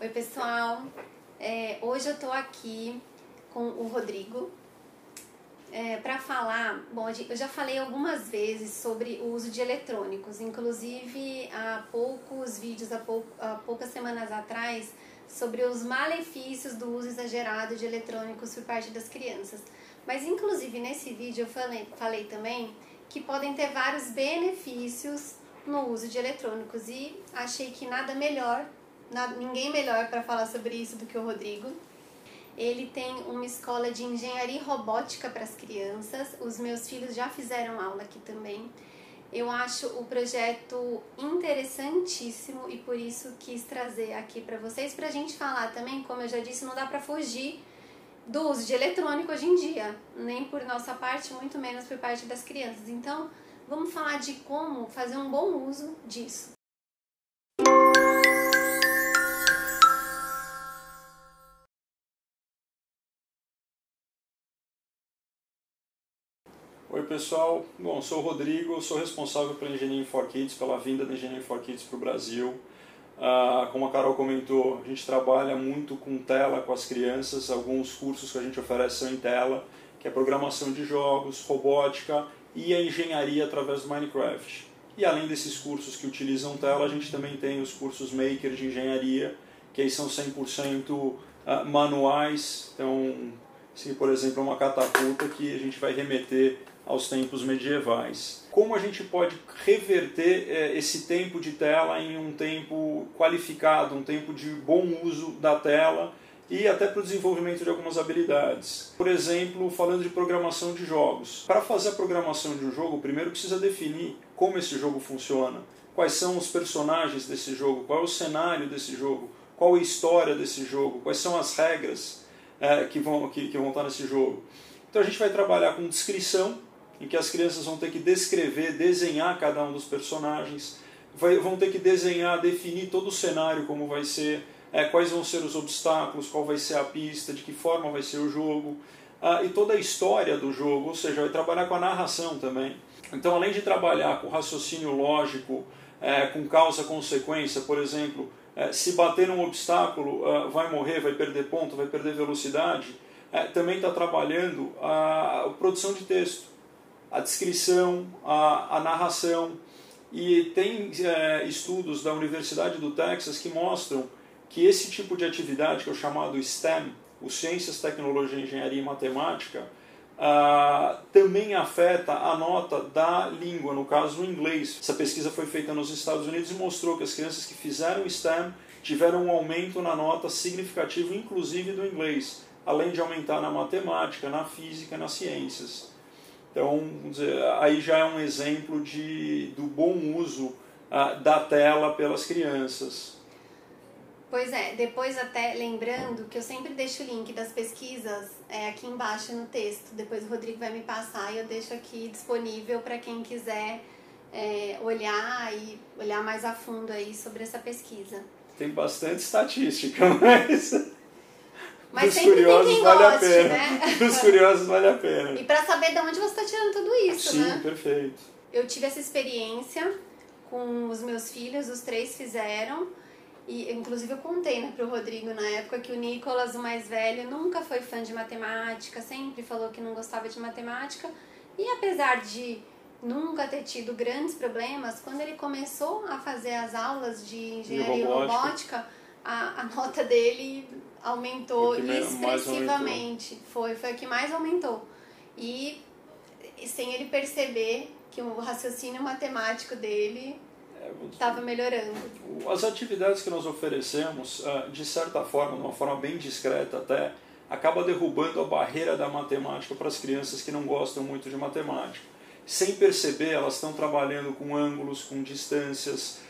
Oi pessoal, hoje eu tô aqui com o Rodrigo para falar, eu já falei algumas vezes sobre o uso de eletrônicos, inclusive há poucos vídeos, há poucas semanas atrás, sobre os malefícios do uso exagerado de eletrônicos por parte das crianças. Mas inclusive nesse vídeo eu falei também que podem ter vários benefícios no uso de eletrônicos e achei que ninguém melhor para falar sobre isso do que o Rodrigo. Ele tem uma escola de engenharia e robótica para as crianças. Os meus filhos já fizeram aula aqui também. Eu acho o projeto interessantíssimo e por isso quis trazer aqui para vocês, para a gente falar também. Como eu já disse, não dá para fugir do uso de eletrônico hoje em dia, nem por nossa parte, muito menos por parte das crianças. Então, vamos falar de como fazer um bom uso disso. Oi pessoal, bom, sou o Rodrigo, sou responsável pela Engineering for Kids, pela vinda da Engineering for Kids para o Brasil. Como a Carol comentou, a gente trabalha muito com tela com as crianças, alguns cursos que a gente oferece são em tela, que é programação de jogos, robótica e a engenharia através do Minecraft. E além desses cursos que utilizam tela, a gente também tem os cursos Maker de engenharia, que aí são 100% manuais, então, se por exemplo é uma catapulta que a gente vai remeter aos tempos medievais. Como a gente pode reverter esse tempo de tela em um tempo qualificado, um tempo de bom uso da tela e até para o desenvolvimento de algumas habilidades. Por exemplo, falando de programação de jogos. Para fazer a programação de um jogo, primeiro precisa definir como esse jogo funciona, quais são os personagens desse jogo, qual é o cenário desse jogo, qual é a história desse jogo, quais são as regras que vão estar nesse jogo. Então a gente vai trabalhar com descrição, em que as crianças vão ter que descrever, desenhar cada um dos personagens, vão ter que desenhar, definir todo o cenário, como vai ser, quais vão ser os obstáculos, qual vai ser a pista, de que forma vai ser o jogo, e toda a história do jogo, ou seja, vai trabalhar com a narração também. Então, além de trabalhar com raciocínio lógico, com causa-consequência, por exemplo, se bater num obstáculo, vai morrer, vai perder ponto, vai perder velocidade, também está trabalhando a produção de texto, a descrição, a narração. E tem estudos da Universidade do Texas que mostram que esse tipo de atividade, que é o chamado STEM, o Ciências, Tecnologia, Engenharia e Matemática, também afeta a nota da língua, no caso o inglês. Essa pesquisa foi feita nos Estados Unidos e mostrou que as crianças que fizeram STEM tiveram um aumento na nota significativo, inclusive do inglês, além de aumentar na matemática, na física, nas ciências. Então, vamos dizer, aí já é um exemplo do bom uso da tela pelas crianças. Pois é, depois até lembrando que eu sempre deixo o link das pesquisas aqui embaixo no texto. Depois o Rodrigo vai me passar e eu deixo aqui disponível para quem quiser olhar e olhar mais a fundo aí sobre essa pesquisa. Tem bastante estatística, mas sempre tem quem goste, né? Para os curiosos vale a pena. E para saber de onde você está tirando tudo isso, Sim, né? Sim, perfeito. Eu tive essa experiência com os meus filhos, os 3 fizeram. E, inclusive eu contei para o Rodrigo na época que o Nicolas, o mais velho, nunca foi fã de matemática, sempre falou que não gostava de matemática. E apesar de nunca ter tido grandes problemas, quando ele começou a fazer as aulas de engenharia e robótica, a nota dele aumentou expressivamente. Foi a que mais aumentou. E sem ele perceber que o raciocínio matemático dele estava melhorando. As atividades que nós oferecemos, de certa forma, de uma forma bem discreta até, acaba derrubando a barreira da matemática para as crianças que não gostam muito de matemática. Sem perceber, elas estão trabalhando com ângulos, com distâncias,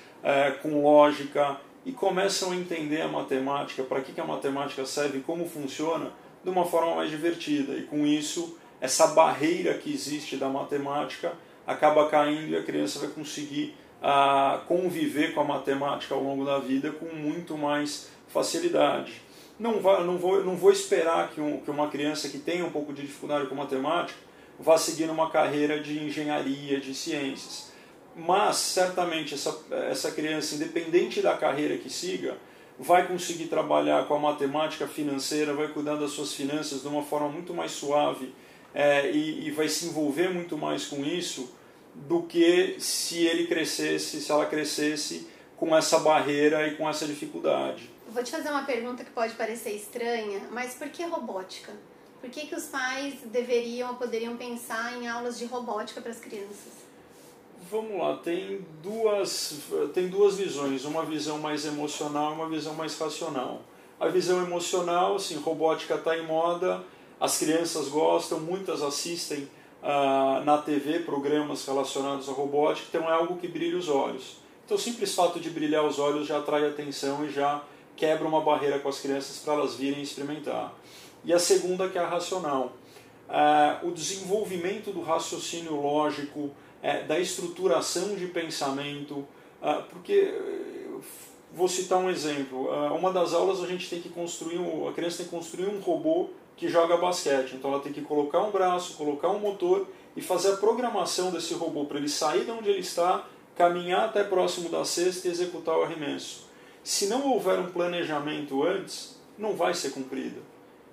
com lógica, e começam a entender a matemática, para que a matemática serve, como funciona, de uma forma mais divertida. E com isso, essa barreira que existe da matemática acaba caindo e a criança vai conseguir conviver com a matemática ao longo da vida com muito mais facilidade. Não vou esperar que uma criança que tenha um pouco de dificuldade com matemática vá seguir uma carreira de engenharia, de ciências. Mas, certamente, essa criança, independente da carreira que siga, vai conseguir trabalhar com a matemática financeira, vai cuidar das suas finanças de uma forma muito mais suave e vai se envolver muito mais com isso do que se ela crescesse com essa barreira e com essa dificuldade. Vou te fazer uma pergunta que pode parecer estranha, mas por que robótica? Por que os pais deveriam ou poderiam pensar em aulas de robótica para as crianças? Vamos lá, tem duas visões, uma visão mais emocional e uma visão mais racional. A visão emocional, assim, robótica está em moda, as crianças gostam, muitas assistem na TV programas relacionados à robótica, então é algo que brilha os olhos. Então o simples fato de brilhar os olhos já atrai atenção e já quebra uma barreira com as crianças para elas virem experimentar. E a segunda, que é a racional. O desenvolvimento do raciocínio lógico, da estruturação de pensamento, porque, vou citar um exemplo, uma das aulas a criança tem que construir um robô que joga basquete, então ela tem que colocar um braço, colocar um motor e fazer a programação desse robô para ele sair de onde ele está, caminhar até próximo da cesta e executar o arremesso. Se não houver um planejamento antes, não vai ser cumprida.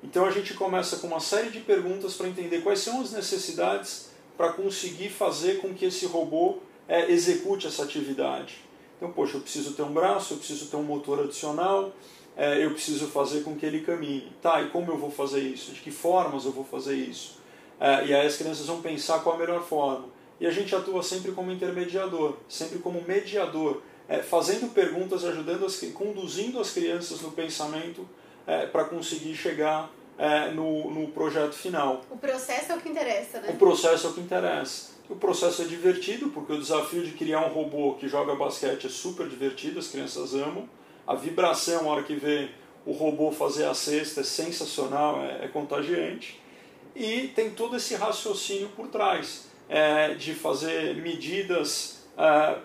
Então a gente começa com uma série de perguntas para entender quais são as necessidades para conseguir fazer com que esse robô execute essa atividade. Então, poxa, eu preciso ter um braço, eu preciso ter um motor adicional, eu preciso fazer com que ele caminhe. Tá, e como eu vou fazer isso? De que formas eu vou fazer isso? E aí as crianças vão pensar qual a melhor forma. E a gente atua sempre como intermediador, sempre como mediador, fazendo perguntas, conduzindo as crianças no pensamento para conseguir chegar no projeto final. O processo é o que interessa, né? O processo é o que interessa. O processo é divertido, porque o desafio de criar um robô que joga basquete é super divertido, as crianças amam. A vibração, na hora que vê o robô fazer a cesta, é sensacional, é contagiante. E tem todo esse raciocínio por trás, de fazer medidas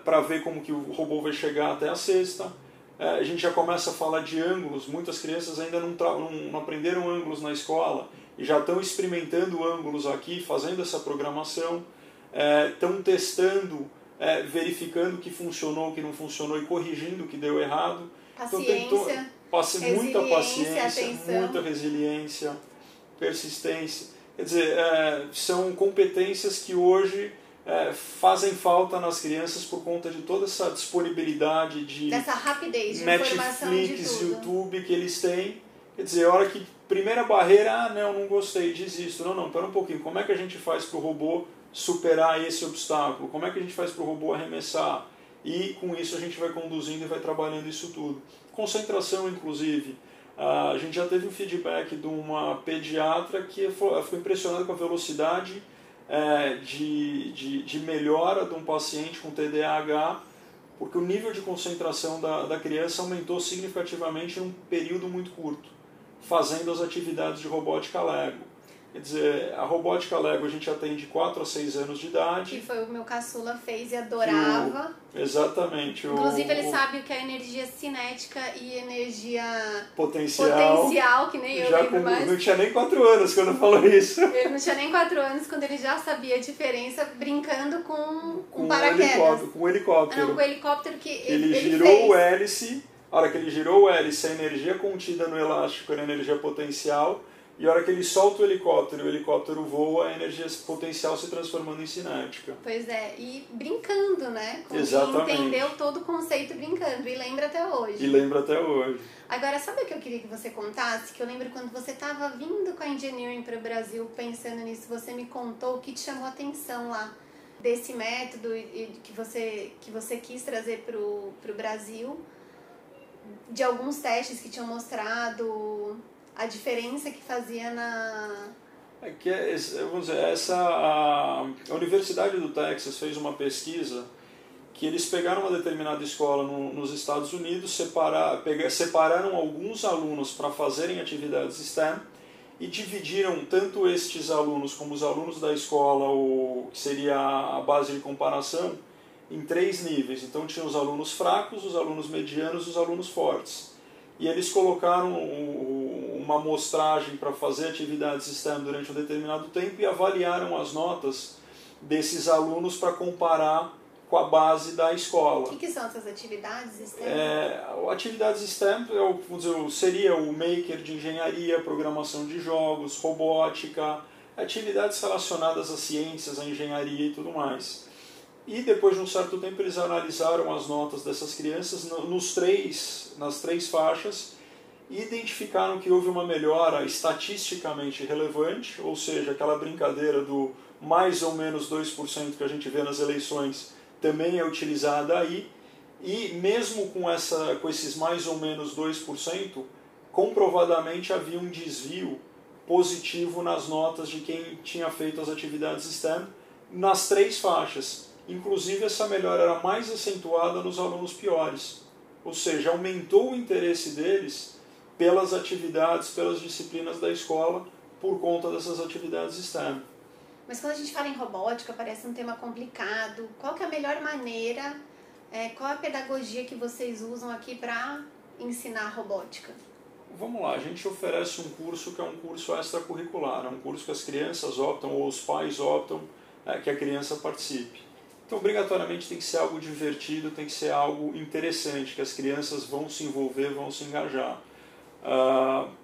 para ver como que o robô vai chegar até a cesta. A gente já começa a falar de ângulos, muitas crianças ainda não aprenderam ângulos na escola e já estão experimentando ângulos aqui, fazendo essa programação, estão testando, verificando o que funcionou, o que não funcionou e corrigindo o que deu errado. Paciência, então, muita paciência, atenção. muita resiliência, persistência. Quer dizer, são competências que hoje fazem falta nas crianças por conta de toda essa disponibilidade de dessa rapidez de informação de Netflix, tudo. YouTube que eles têm. Quer dizer, a hora que primeira barreira, não gostei, desisto. Não, pera um pouquinho, como é que a gente faz para o robô superar esse obstáculo? Como é que a gente faz para o robô arremessar? E com isso a gente vai conduzindo e vai trabalhando isso tudo. Concentração, inclusive. A gente já teve um feedback de uma pediatra que ficou impressionada com a velocidade de melhora de um paciente com TDAH, porque o nível de concentração da criança aumentou significativamente em um período muito curto, fazendo as atividades de robótica Lego. Quer dizer, a robótica Lego a gente atende de 4 a 6 anos de idade. Que foi o meu caçula fez e adorava. Exatamente. Inclusive ele sabe o que é energia cinética e energia potencial, que nem eu lembro mais. Não tinha nem 4 anos quando falou isso. Ele não tinha nem 4 anos quando ele já sabia a diferença brincando com paraquedas. Com o helicóptero. Não, com o helicóptero que ele girou fez. o hélice. A hora que ele girou o hélice, a energia contida no elástico era a energia potencial. E a hora que ele solta o helicóptero voa, a energia potencial se transformando em cinética. Pois é, e brincando, né? Exatamente. Entendeu todo o conceito brincando, e lembra até hoje. Agora, sabe o que eu queria que você contasse? Que eu lembro quando você estava vindo com a Engineering para o Brasil, pensando nisso, você me contou o que te chamou a atenção lá, desse método e que você quis trazer para o Brasil, de alguns testes que tinham mostrado a diferença que fazia na... Vamos dizer, a Universidade do Texas fez uma pesquisa que eles pegaram uma determinada escola nos Estados Unidos, separaram alguns alunos para fazerem atividades STEM e dividiram tanto estes alunos como os alunos da escola, que seria a base de comparação, em 3 níveis. Então tinha os alunos fracos, os alunos medianos e os alunos fortes. E eles colocaram uma amostragem para fazer atividades STEM durante um determinado tempo e avaliaram as notas desses alunos para comparar com a base da escola. O que são essas atividades STEM? Atividades STEM seria o maker de engenharia, programação de jogos, robótica, atividades relacionadas às ciências, à engenharia e tudo mais. E depois de um certo tempo eles analisaram as notas dessas crianças nas três faixas e identificaram que houve uma melhora estatisticamente relevante, ou seja, aquela brincadeira do mais ou menos 2% que a gente vê nas eleições também é utilizada aí, e mesmo com esses mais ou menos 2%, comprovadamente havia um desvio positivo nas notas de quem tinha feito as atividades STEM nas três faixas. Inclusive essa melhora era mais acentuada nos alunos piores, ou seja, aumentou o interesse deles pelas atividades, pelas disciplinas da escola por conta dessas atividades STEM. Mas quando a gente fala em robótica, parece um tema complicado. Qual que é a melhor maneira, qual a pedagogia que vocês usam aqui para ensinar robótica? Vamos lá, a gente oferece um curso que é um curso extracurricular, é um curso que as crianças optam ou os pais optam que a criança participe. Então, obrigatoriamente tem que ser algo divertido, tem que ser algo interessante, que as crianças vão se envolver, vão se engajar.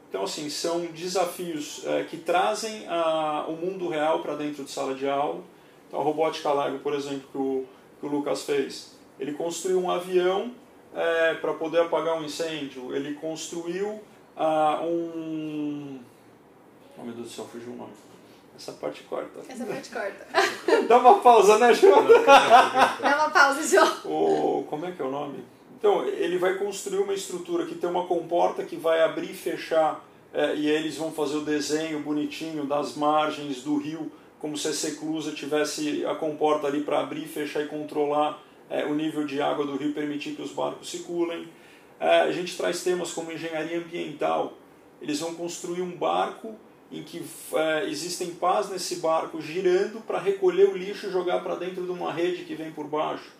Então, assim, são desafios que trazem o mundo real para dentro de sala de aula. Então, a robótica Lego, por exemplo, que o Lucas fez, ele construiu um avião para poder apagar um incêndio, ele construiu Oh, meu Deus do céu, fugiu o nome. Essa parte corta. Essa parte corta. Dá uma pausa, né, João? Dá uma pausa, João. Como é que é o nome? Então, ele vai construir uma estrutura que tem uma comporta que vai abrir e fechar, e aí eles vão fazer o desenho bonitinho das margens do rio, como se a Seclusa tivesse a comporta ali para abrir, fechar e controlar o nível de água do rio, permitir que os barcos circulem. A gente traz temas como engenharia ambiental. Eles vão construir um barco em que existem pás nesse barco girando para recolher o lixo e jogar para dentro de uma rede que vem por baixo.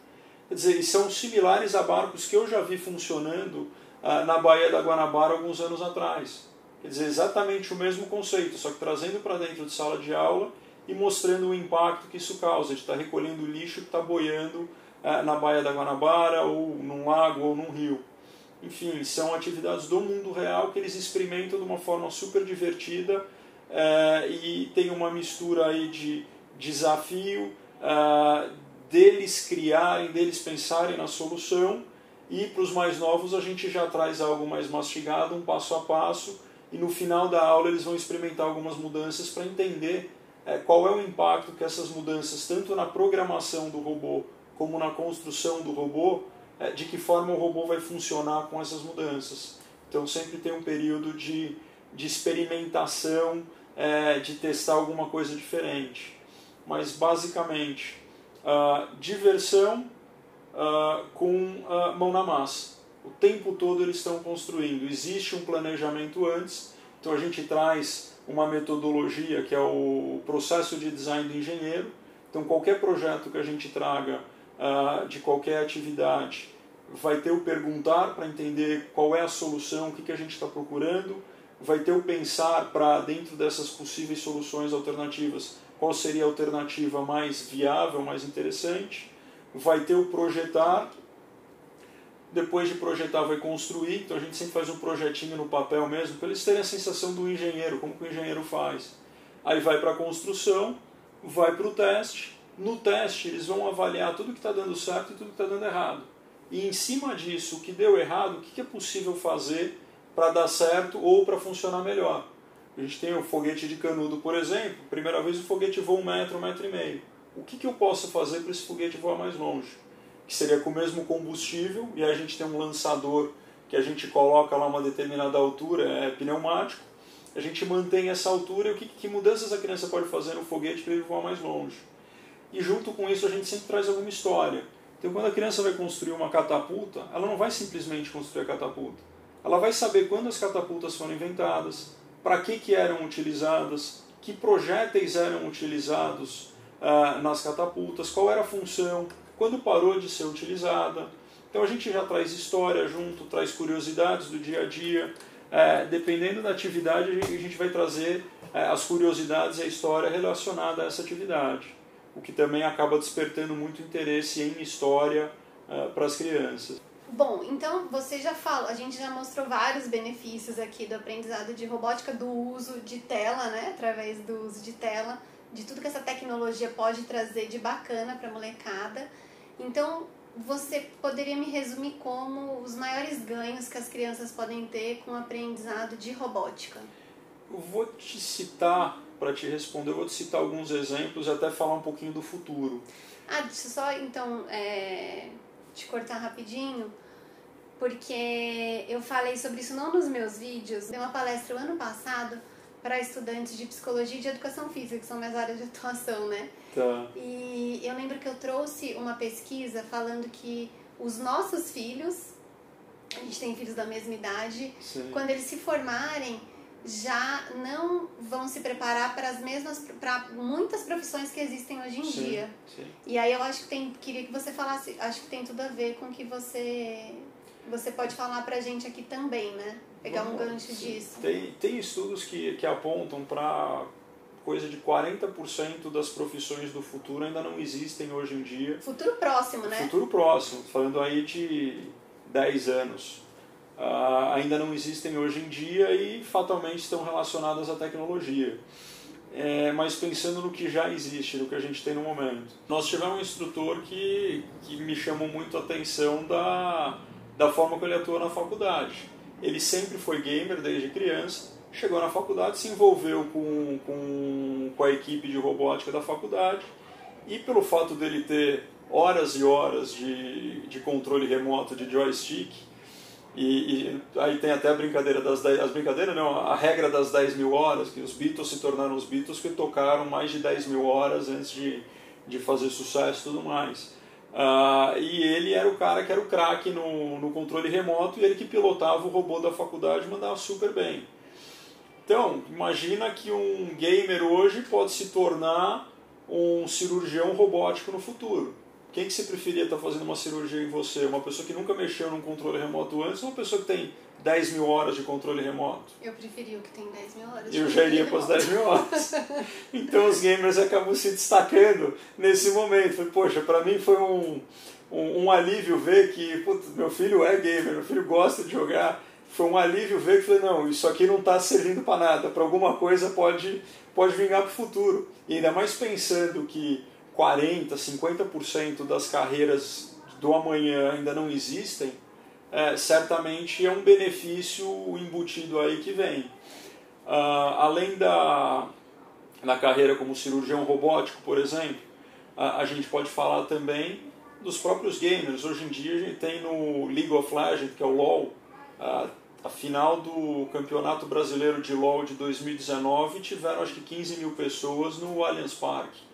Quer dizer, são similares a barcos que eu já vi funcionando na Baía da Guanabara alguns anos atrás. Quer dizer, exatamente o mesmo conceito, só que trazendo para dentro de sala de aula e mostrando o impacto que isso causa, de estar recolhendo lixo que está boiando na Baía da Guanabara, ou num lago, ou num rio. Enfim, são atividades do mundo real que eles experimentam de uma forma super divertida e tem uma mistura aí de desafio, deles criarem, deles pensarem na solução, e para os mais novos a gente já traz algo mais mastigado, um passo a passo, e no final da aula eles vão experimentar algumas mudanças para entender qual é o impacto que essas mudanças, tanto na programação do robô como na construção do robô, de que forma o robô vai funcionar com essas mudanças. Então sempre tem um período de experimentação, de testar alguma coisa diferente. Mas basicamente, diversão com mão na massa. O tempo todo eles estão construindo. Existe um planejamento antes, então a gente traz uma metodologia que é o processo de design do engenheiro. Então qualquer projeto que a gente traga de qualquer atividade vai ter o perguntar para entender qual é a solução, o que a gente está procurando, vai ter o pensar para, dentro dessas possíveis soluções alternativas, qual seria a alternativa mais viável, mais interessante, vai ter o projetar, depois de projetar vai construir, então a gente sempre faz um projetinho no papel mesmo, para eles terem a sensação do engenheiro, como que o engenheiro faz. Aí vai para a construção, vai para o teste, no teste eles vão avaliar tudo que está dando certo e tudo que está dando errado. E em cima disso, o que deu errado, o que é possível fazer para dar certo ou para funcionar melhor. A gente tem o foguete de Canudo, por exemplo. Primeira vez o foguete voa 1 metro, 1,5 metros. O que eu posso fazer para esse foguete voar mais longe? Que seria com o mesmo combustível, e aí a gente tem um lançador que a gente coloca lá uma determinada altura, pneumático. A gente mantém essa altura, e que mudanças a criança pode fazer no foguete para ele voar mais longe. E junto com isso a gente sempre traz alguma história. Então quando a criança vai construir uma catapulta, ela não vai simplesmente construir a catapulta. Ela vai saber quando as catapultas foram inventadas, para que eram utilizadas, que projéteis eram utilizados nas catapultas, qual era a função, quando parou de ser utilizada. Então a gente já traz história junto, traz curiosidades do dia a dia. Dependendo da atividade, a gente vai trazer as curiosidades e a história relacionada a essa atividade. o que também acaba despertando muito interesse em história para as crianças. Bom, então você já falou, a gente já mostrou vários benefícios aqui do aprendizado de robótica, do uso de tela, né? Através do uso de tela, de tudo que essa tecnologia pode trazer de bacana para a molecada. Então, você poderia me resumir como os maiores ganhos que as crianças podem ter com o aprendizado de robótica? Eu vou te citar, para te responder, eu vou te citar alguns exemplos e até falar um pouquinho do futuro. Deixa eu só então te cortar rapidinho, porque eu falei sobre isso não nos meus vídeos. Dei uma palestra o ano passado para estudantes de psicologia e de educação física, que são minhas áreas de atuação, né? Tá. E eu lembro que eu trouxe uma pesquisa falando que os nossos filhos, a gente tem filhos da mesma idade, Sim. quando eles se formarem, já não vão se preparar para muitas profissões que existem hoje em dia. Sim. E aí eu acho que queria que você falasse, acho que tem tudo a ver com o que você pode falar pra gente aqui também, né? Pegar um gancho disso. Tem estudos que apontam para coisa de 40% das profissões do futuro ainda não existem hoje em dia. Futuro próximo, né? Futuro próximo, falando aí de 10 anos. Ainda não existem hoje em dia e fatalmente estão relacionadas à tecnologia. Mas pensando no que já existe, no que a gente tem no momento. Nós tivemos um instrutor que me chamou muito a atenção da forma que ele atua na faculdade. Ele sempre foi gamer desde criança, chegou na faculdade, se envolveu com a equipe de robótica da faculdade e pelo fato dele ter horas e horas de controle remoto de joystick, e aí tem até a brincadeira a regra das 10 mil horas, que os Beatles se tornaram os Beatles que tocaram mais de 10 mil horas antes de fazer sucesso e tudo mais. E ele era o cara que era o craque no controle remoto e ele que pilotava o robô da faculdade e mandava super bem. Então, imagina que um gamer hoje pode se tornar um cirurgião robótico no futuro. Quem que você preferia estar fazendo uma cirurgia em você? Uma pessoa que nunca mexeu num controle remoto antes ou uma pessoa que tem 10 mil horas de controle remoto? Eu preferi o que tem 10 mil horas. Eu já iria para as 10 mil horas. Então os gamers acabam se destacando nesse momento. Poxa, para mim foi um alívio ver que meu filho é gamer, meu filho gosta de jogar. Foi um alívio ver que falei, não, isso aqui não está servindo para nada, para alguma coisa pode vingar para o futuro. E ainda mais pensando que 40%, 50% das carreiras do amanhã ainda não existem, certamente é um benefício embutido aí que vem. Além da carreira como cirurgião robótico, por exemplo, a gente pode falar também dos próprios gamers. Hoje em dia a gente tem no League of Legends, que é o LoL, a final do Campeonato Brasileiro de LoL de 2019 tiveram acho que 15 mil pessoas no Allianz Parque.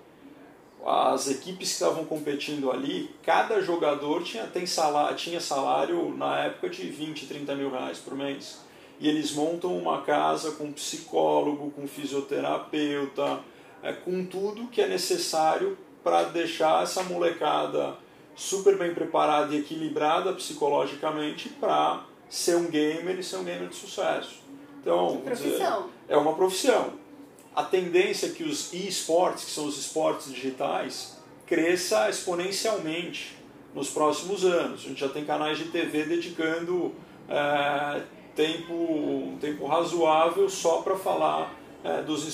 As equipes que estavam competindo ali, cada jogador tinha salário na época de 20, 30 mil reais por mês. E eles montam uma casa com psicólogo, com fisioterapeuta, com tudo que é necessário para deixar essa molecada super bem preparada e equilibrada psicologicamente para ser um gamer e ser um gamer de sucesso. Então, é uma profissão. A tendência é que os e-sports, que são os esportes digitais, cresça exponencialmente nos próximos anos. A gente já tem canais de TV dedicando tempo razoável só para falar dos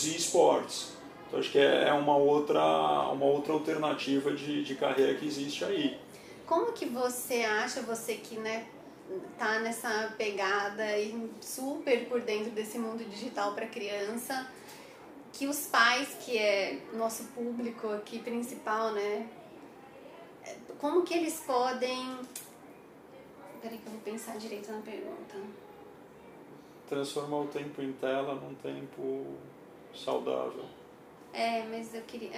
e-sports. Então acho que é uma outra alternativa de carreira que existe aí. Como que você acha, você que tá nessa pegada e super por dentro desse mundo digital para criança, que os pais, que é nosso público aqui principal, né? Como que eles podem... Peraí que eu vou pensar direito na pergunta. Transformar o tempo em tela num tempo saudável. Mas eu queria...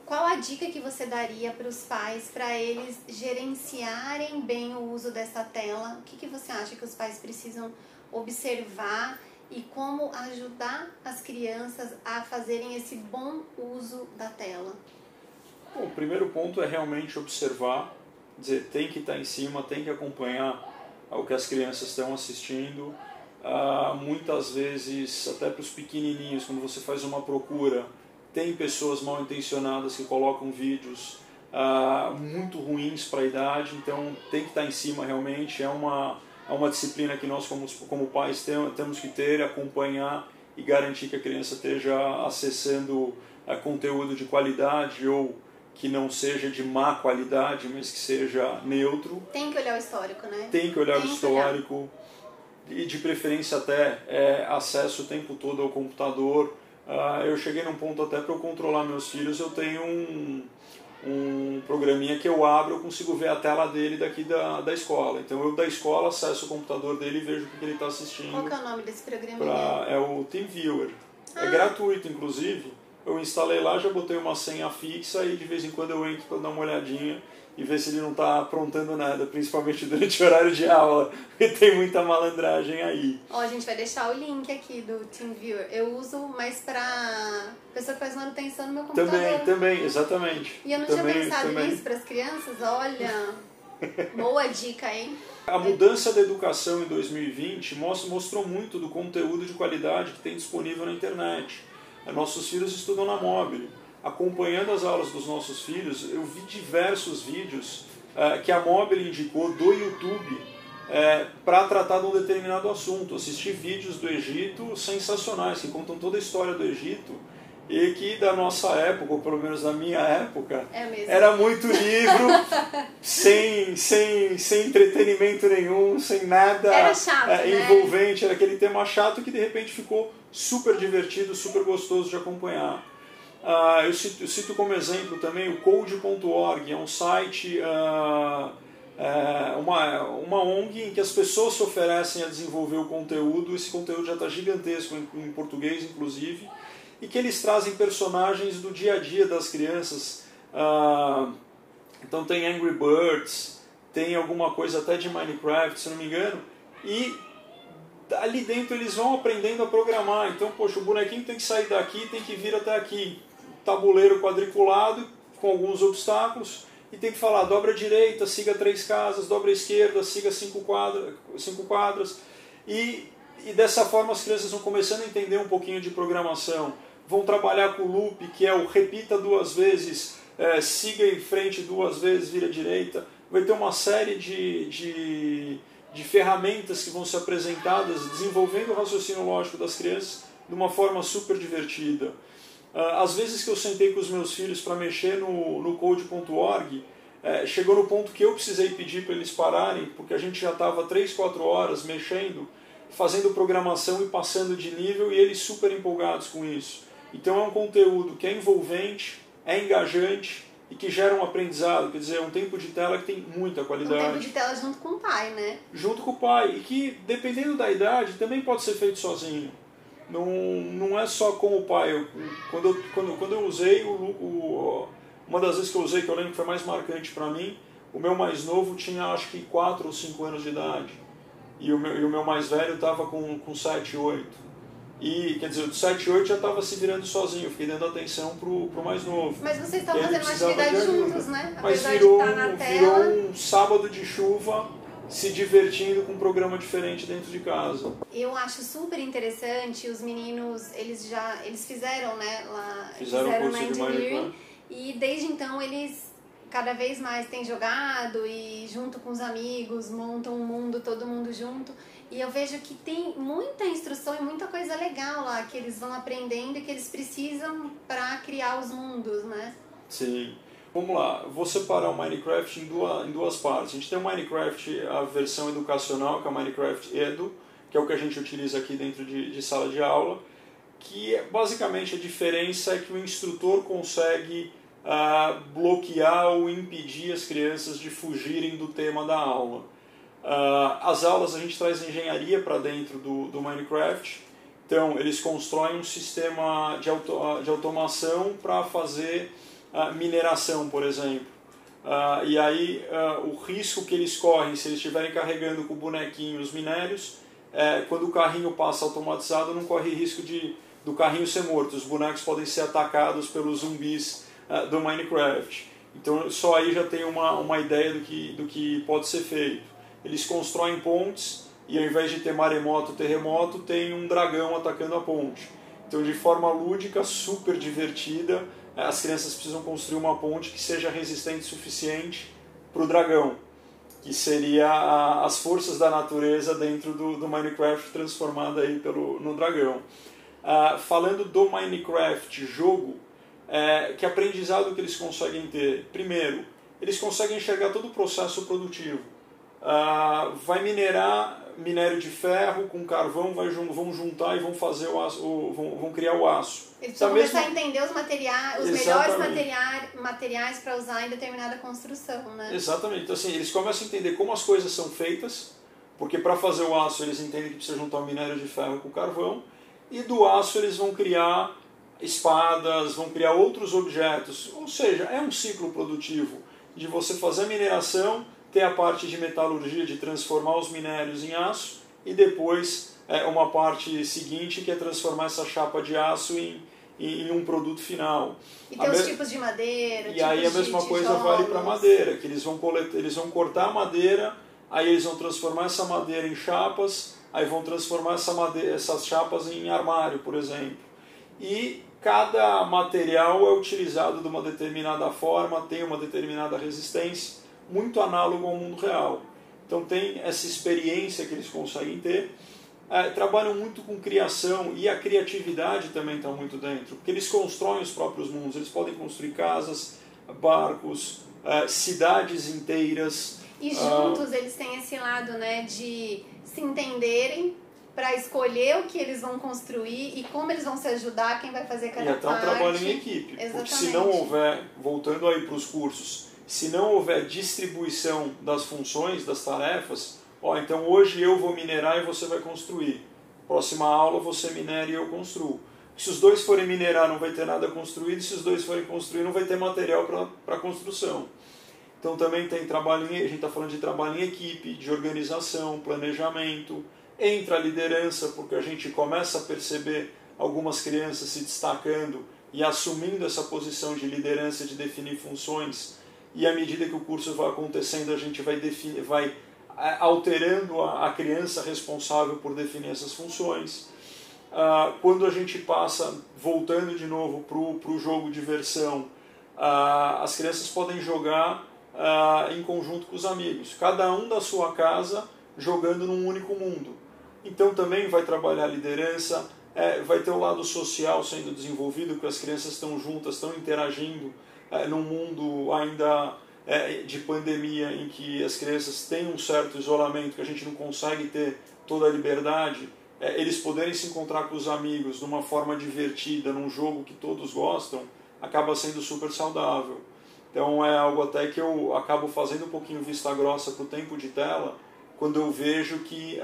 Qual a dica que você daria para os pais para eles gerenciarem bem o uso dessa tela? O que você acha que os pais precisam observar e como ajudar as crianças a fazerem esse bom uso da tela? Bom, o primeiro ponto é realmente observar, dizer, tem que estar em cima, tem que acompanhar o que as crianças estão assistindo. Muitas vezes, até para os pequenininhos, quando você faz uma procura, tem pessoas mal intencionadas que colocam vídeos muito ruins para a idade, então tem que estar em cima realmente. É uma disciplina que nós como pais temos que ter, acompanhar e garantir que a criança esteja acessando conteúdo de qualidade ou que não seja de má qualidade, mas que seja neutro. Tem que olhar o histórico, né? Tem que olhar o histórico. E de preferência até acesso o tempo todo ao computador. Eu cheguei num ponto até para eu controlar meus filhos, eu tenho um programinha que eu abro, eu consigo ver a tela dele daqui da escola. Então eu da escola acesso o computador dele e vejo o que ele está assistindo. Qual que é o nome desse programinha? É o TeamViewer. É gratuito, inclusive. Eu instalei lá, já botei uma senha fixa e de vez em quando eu entro para dar uma olhadinha e ver se ele não está aprontando nada, principalmente durante o horário de aula, porque tem muita malandragem aí. Ó, a gente vai deixar o link aqui do TeamViewer. Eu uso mais para pessoa que faz manutenção no meu computador. Também, exatamente. E eu não tinha pensado nisso para as crianças, olha, boa dica, hein? A mudança da educação em 2020 mostrou muito do conteúdo de qualidade que tem disponível na internet. Nossos filhos estudam na Mobile. Acompanhando as aulas dos nossos filhos, eu vi diversos vídeos que a Mobile indicou do YouTube para tratar de um determinado assunto. Assisti vídeos do Egito sensacionais, que contam toda a história do Egito e que da nossa época, ou pelo menos da minha época, era muito livro, sem entretenimento nenhum, sem nada era chato, envolvente. Era aquele tema chato que de repente ficou super divertido, super gostoso de acompanhar. Eu cito como exemplo também o Code.org, é um site, uma ONG em que as pessoas se oferecem a desenvolver o conteúdo. Esse conteúdo já está gigantesco em português, inclusive, e que eles trazem personagens do dia a dia das crianças. Então tem Angry Birds, tem alguma coisa até de Minecraft, se não me engano, e ali dentro eles vão aprendendo a programar. Então, poxa, o bonequinho tem que sair daqui, tem que vir até aqui. Tabuleiro quadriculado, com alguns obstáculos, e tem que falar, dobra a direita, siga 3 casas, dobra a esquerda, siga 5 quadras. E dessa forma as crianças vão começando a entender um pouquinho de programação. Vão trabalhar com o loop, que é o repita 2 vezes, siga em frente 2 vezes, vira à direita. Vai ter uma série de ferramentas que vão ser apresentadas, desenvolvendo o raciocínio lógico das crianças de uma forma super divertida. Às vezes que eu sentei com os meus filhos para mexer no Code.org, chegou no ponto que eu precisei pedir para eles pararem, porque a gente já estava 3, 4 horas mexendo, fazendo programação e passando de nível, e eles super empolgados com isso. Então é um conteúdo que é envolvente, é engajante e que gera um aprendizado, quer dizer, é um tempo de tela que tem muita qualidade. Um tempo de tela junto com o pai, né? Junto com o pai, e que, dependendo da idade, também pode ser feito sozinho. Não é só com o pai. Quando eu usei, uma das vezes que eu usei, que eu lembro que foi mais marcante para mim, o meu mais novo tinha acho que 4 ou 5 anos de idade. E o meu mais velho estava com 7, 8. E, quer dizer, o de 7 e 8 já estava se virando sozinho, eu fiquei dando atenção pro mais novo. Mas vocês estão fazendo uma atividade juntos, né? Mas Apesar virou de estar na tela. um sábado de chuva, se divertindo com um programa diferente dentro de casa. Eu acho super interessante, os meninos, eles fizeram, né, lá, fizeram na Engineering, e desde então eles cada vez mais têm jogado e junto com os amigos montam um mundo, todo mundo junto, e eu vejo que tem muita instrução e muita coisa legal lá que eles vão aprendendo e que eles precisam para criar os mundos, né? Sim. Vamos lá, vou separar o Minecraft em duas partes. A gente tem o Minecraft, a versão educacional, que é o Minecraft Edu, que é o que a gente utiliza aqui dentro de sala de aula, que basicamente a diferença é que o instrutor consegue bloquear ou impedir as crianças de fugirem do tema da aula. As aulas a gente traz engenharia para dentro do Minecraft, então eles constroem um sistema de automação para fazer mineração, por exemplo. E aí o risco que eles correm se eles estiverem carregando com o bonequinho os minérios, quando o carrinho passa automatizado não corre risco do carrinho ser morto, os bonecos podem ser atacados pelos zumbis do Minecraft. Então só aí já tem uma ideia do que pode ser feito. Eles constroem pontes e ao invés de ter maremoto, terremoto, tem um dragão atacando a ponte. Então, de forma lúdica, super divertida, as crianças precisam construir uma ponte que seja resistente o suficiente para o dragão, que seria as forças da natureza dentro do Minecraft transformada aí no dragão. Falando do Minecraft jogo, que aprendizado que eles conseguem ter? Primeiro, eles conseguem enxergar todo o processo produtivo. Vai minerar minério de ferro com carvão, vão juntar e vão fazer vão criar o aço. Eles precisam começar a entender os melhores materiais para usar em determinada construção, né? Exatamente. Então, assim, eles começam a entender como as coisas são feitas, porque para fazer o aço eles entendem que precisa juntar o minério de ferro com carvão, e do aço eles vão criar espadas, vão criar outros objetos. Ou seja, é um ciclo produtivo de você fazer a mineração, ter a parte de metalurgia, de transformar os minérios em aço, e depois uma parte seguinte que é transformar essa chapa de aço em um produto final. E tem os tipos de madeira, e aí a mesma coisa vale para a madeira, que eles vão cortar a madeira, aí eles vão transformar essa madeira em chapas, aí vão transformar essas chapas em armário, por exemplo. E cada material é utilizado de uma determinada forma, tem uma determinada resistência, muito análogo ao mundo real. Então tem essa experiência que eles conseguem ter. Trabalham muito com criação, e a criatividade também está muito dentro, porque eles constroem os próprios mundos, eles podem construir casas, barcos, cidades inteiras. E juntos eles têm esse lado, né, de se entenderem para escolher o que eles vão construir e como eles vão se ajudar, quem vai fazer cada parte. E até um trabalho em equipe. Exatamente. Porque se não houver, voltando aí para os cursos, se não houver distribuição das funções, das tarefas, então hoje eu vou minerar e você vai construir. Próxima aula você minera e eu construo. Se os dois forem minerar não vai ter nada construído, se os dois forem construir não vai ter material para construção. Então também tem trabalho, a gente está falando de trabalho em equipe, de organização, planejamento, entra a liderança, porque a gente começa a perceber algumas crianças se destacando e assumindo essa posição de liderança, de definir funções, e à medida que o curso vai acontecendo a gente vai alterando a criança responsável por definir essas funções. Quando a gente passa, voltando de novo para o jogo de diversão, as crianças podem jogar em conjunto com os amigos, cada um da sua casa jogando num único mundo. Então também vai trabalhar a liderança, vai ter o lado social sendo desenvolvido, porque as crianças estão juntas, estão interagindo num mundo ainda de pandemia, em que as crianças têm um certo isolamento, que a gente não consegue ter toda a liberdade. Eles poderem se encontrar com os amigos de uma forma divertida, num jogo que todos gostam, acaba sendo super saudável. Então é algo até que eu acabo fazendo um pouquinho vista grossa para o tempo de tela, quando eu vejo que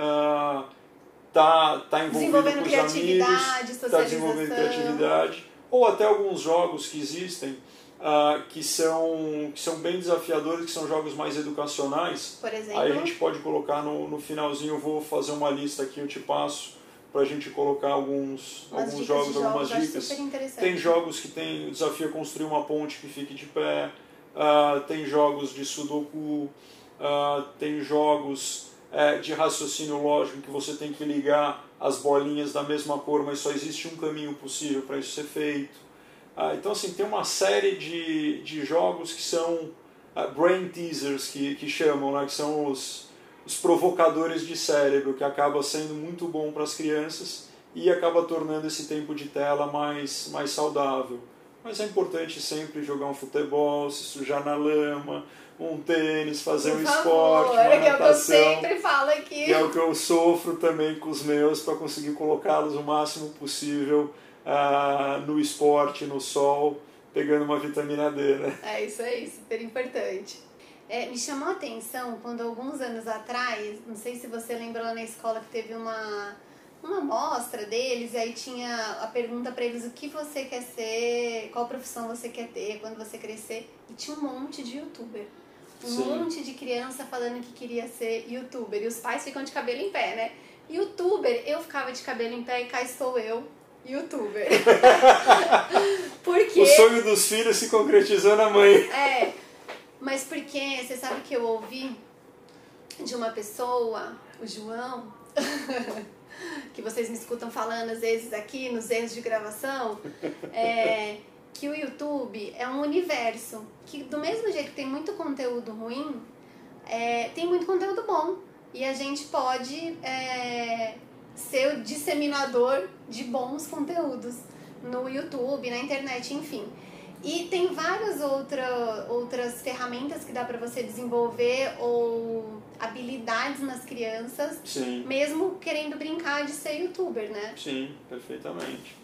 tá envolvido com os amigos, está desenvolvendo criatividade, ou até alguns jogos que existem que são bem desafiadores, que são jogos mais educacionais. Por exemplo? Aí a gente pode colocar no finalzinho, eu vou fazer uma lista aqui, eu te passo, para a gente colocar alguns jogos, algumas dicas. Tem jogos que tem o desafio construir uma ponte que fique de pé, tem jogos de sudoku, tem jogos de raciocínio lógico, que você tem que ligar as bolinhas da mesma cor, mas só existe um caminho possível para isso ser feito. Então assim, tem uma série de jogos que são brain teasers, que chamam, né, que são os provocadores de cérebro, que acaba sendo muito bom para as crianças e acaba tornando esse tempo de tela mais saudável. Mas é importante sempre jogar um futebol, se sujar na lama, um tênis, fazer um esporte, uma natação. É o que eu sempre falo aqui. Que é o que eu sofro também com os meus, para conseguir colocá-los o máximo possível no esporte, no sol, pegando uma vitamina D, né? É isso aí, super importante. Me chamou a atenção quando alguns anos atrás, não sei se você lembra lá na escola que teve uma mostra deles, e aí tinha a pergunta para eles o que você quer ser, qual profissão você quer ter quando você crescer, e tinha um monte de youtuber. Sim. Monte de criança falando que queria ser youtuber, e os pais ficam de cabelo em pé, né? Youtuber, eu ficava de cabelo em pé e cá estou eu, youtuber. Porque... O sonho dos filhos se concretizou na mãe. Mas porque, você sabe que eu ouvi de uma pessoa, o João, que vocês me escutam falando às vezes aqui nos erros de gravação, que o YouTube é um universo que, do mesmo jeito que tem muito conteúdo ruim, tem muito conteúdo bom. E a gente pode ser o disseminador de bons conteúdos no YouTube, na internet, enfim. E tem várias outras ferramentas que dá para você desenvolver ou habilidades nas crianças, Sim. mesmo querendo brincar de ser youtuber, né? Sim, perfeitamente.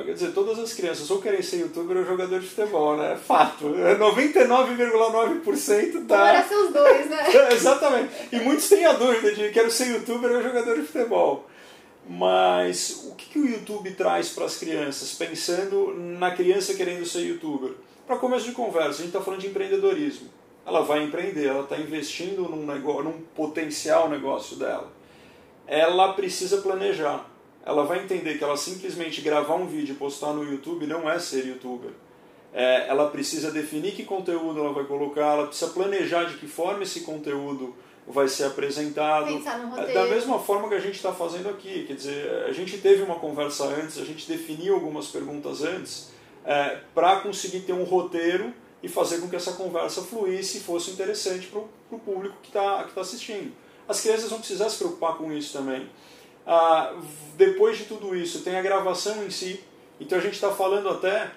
Quer dizer, todas as crianças ou querem ser youtuber ou jogador de futebol, né? Fato. 99,9% tá... Agora são os dois, né? Exatamente. E muitos têm a dúvida de quero ser youtuber ou jogador de futebol. Mas o que o YouTube traz para as crianças, pensando na criança querendo ser youtuber? Para começo de conversa, a gente está falando de empreendedorismo. Ela vai empreender, ela está investindo num potencial negócio dela. Ela precisa planejar. Ela vai entender que ela simplesmente gravar um vídeo e postar no YouTube não é ser youtuber. Ela precisa definir que conteúdo ela vai colocar, ela precisa planejar de que forma esse conteúdo vai ser apresentado. Pensar no roteiro. Da mesma forma que a gente está fazendo aqui. Quer dizer, a gente teve uma conversa antes, a gente definiu algumas perguntas antes para conseguir ter um roteiro e fazer com que essa conversa fluísse e fosse interessante para o público que tá assistindo. As crianças vão precisar se preocupar com isso também. Depois de tudo isso, tem a gravação em si. Então a gente está falando até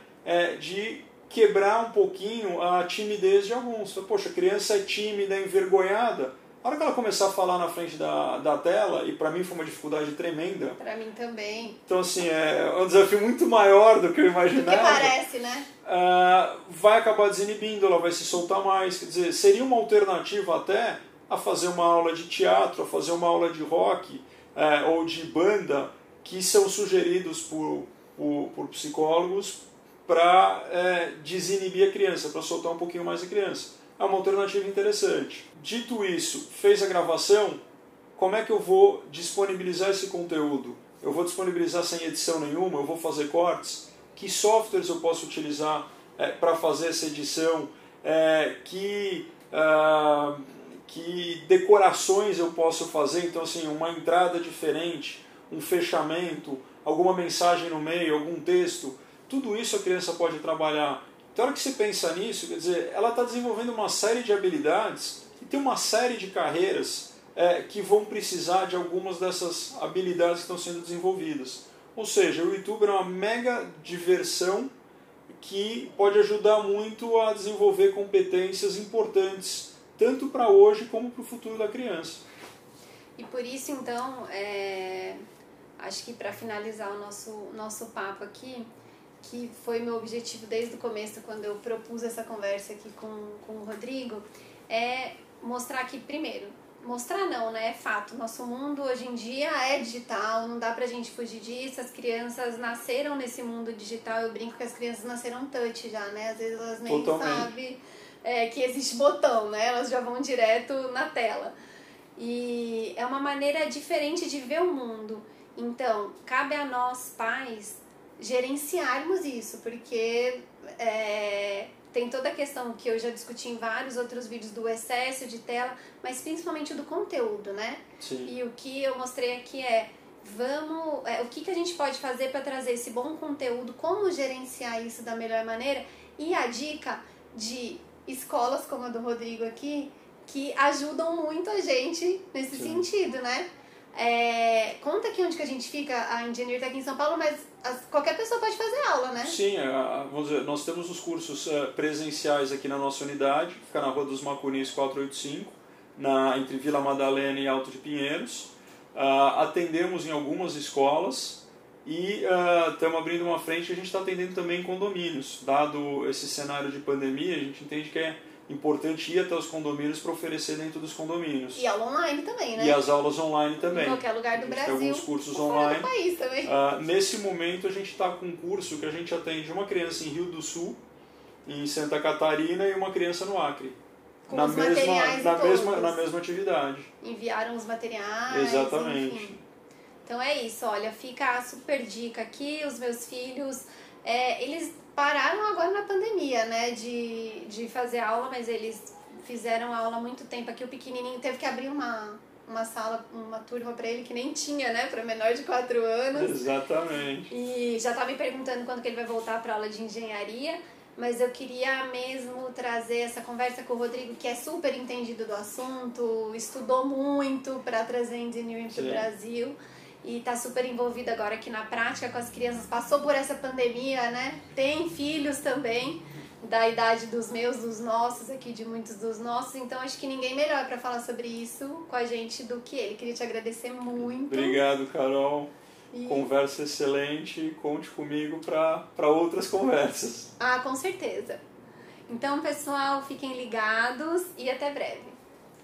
de quebrar um pouquinho a timidez de alguns. Poxa, a criança é tímida, envergonhada. A hora que ela começar a falar na frente da tela, e para mim foi uma dificuldade tremenda. Para mim também. Então, assim, é um desafio muito maior do que eu imaginava. Do que parece, né? Vai acabar desinibindo, ela vai se soltar mais. Quer dizer, seria uma alternativa até a fazer uma aula de teatro, a fazer uma aula de rock ou de banda, que são sugeridos por psicólogos para desinibir a criança, para soltar um pouquinho mais a criança. É uma alternativa interessante. Dito isso, fez a gravação, como é que eu vou disponibilizar esse conteúdo? Eu vou disponibilizar sem edição nenhuma? Eu vou fazer cortes? Que softwares eu posso utilizar para fazer essa edição? Que decorações eu posso fazer? Então, assim, uma entrada diferente, um fechamento, alguma mensagem no meio, algum texto. Tudo isso a criança pode trabalhar. Então, a hora que você pensa nisso, quer dizer, ela está desenvolvendo uma série de habilidades e tem uma série de carreiras que vão precisar de algumas dessas habilidades que estão sendo desenvolvidas. Ou seja, o YouTube é uma mega diversão que pode ajudar muito a desenvolver competências importantes, tanto para hoje como para o futuro da criança. E por isso, então, acho que para finalizar o nosso papo aqui, que foi meu objetivo desde o começo, quando eu propus essa conversa aqui com o Rodrigo, é mostrar que, primeiro, mostrar não, né? É fato, nosso mundo hoje em dia é digital, não dá pra gente fugir disso, as crianças nasceram nesse mundo digital, eu brinco que as crianças nasceram touch já, né? Às vezes elas nem sabem que existe botão, né? Elas já vão direto na tela. E é uma maneira diferente de ver o mundo. Então, cabe a nós, pais, gerenciarmos isso, porque tem toda a questão que eu já discuti em vários outros vídeos do excesso de tela, mas principalmente do conteúdo, né? Sim. E o que eu mostrei aqui o que a gente pode fazer para trazer esse bom conteúdo, como gerenciar isso da melhor maneira, e a dica de escolas como a do Rodrigo aqui, que ajudam muito a gente nesse sentido, né? Conta aqui onde que a gente fica, a Engineer tá aqui em São Paulo, mas qualquer pessoa pode fazer aula, né? Sim, vamos dizer, nós temos os cursos presenciais aqui na nossa unidade, fica na Rua dos Macunis 485, entre Vila Madalena e Alto de Pinheiros. Atendemos em algumas escolas e estamos abrindo uma frente, a gente está atendendo também em condomínios. Dado esse cenário de pandemia, a gente entende que é importante ir até os condomínios para oferecer dentro dos condomínios. E aula online também, né? E as aulas online também. Em qualquer lugar do Brasil. Tem alguns cursos online. Fora do país também. Nesse momento a gente está com um curso que a gente atende uma criança em Rio do Sul, em Santa Catarina, e uma criança no Acre. Com os materiais na mesma atividade. Enviaram os materiais. Exatamente. Enfim. Então é isso, olha, fica a super dica aqui, os meus filhos, eles pararam agora na pandemia, né, de fazer aula, mas eles fizeram aula há muito tempo aqui, o pequenininho teve que abrir uma uma turma para ele que nem tinha, né, para menor de 4 anos. Exatamente. E já estava me perguntando quando que ele vai voltar para aula de engenharia, mas eu queria mesmo trazer essa conversa com o Rodrigo, que é super entendido do assunto, estudou muito para trazer engineering para o Brasil e está super envolvido agora aqui na prática com as crianças, passou por essa pandemia, né? Tem filhos também, da idade dos meus, dos nossos aqui, de muitos dos nossos, então acho que ninguém melhor para falar sobre isso com a gente do que ele. Queria te agradecer muito. Obrigado, Carol. Conversa excelente, conte comigo para outras conversas. Ah, com certeza. Então, pessoal, fiquem ligados e até breve.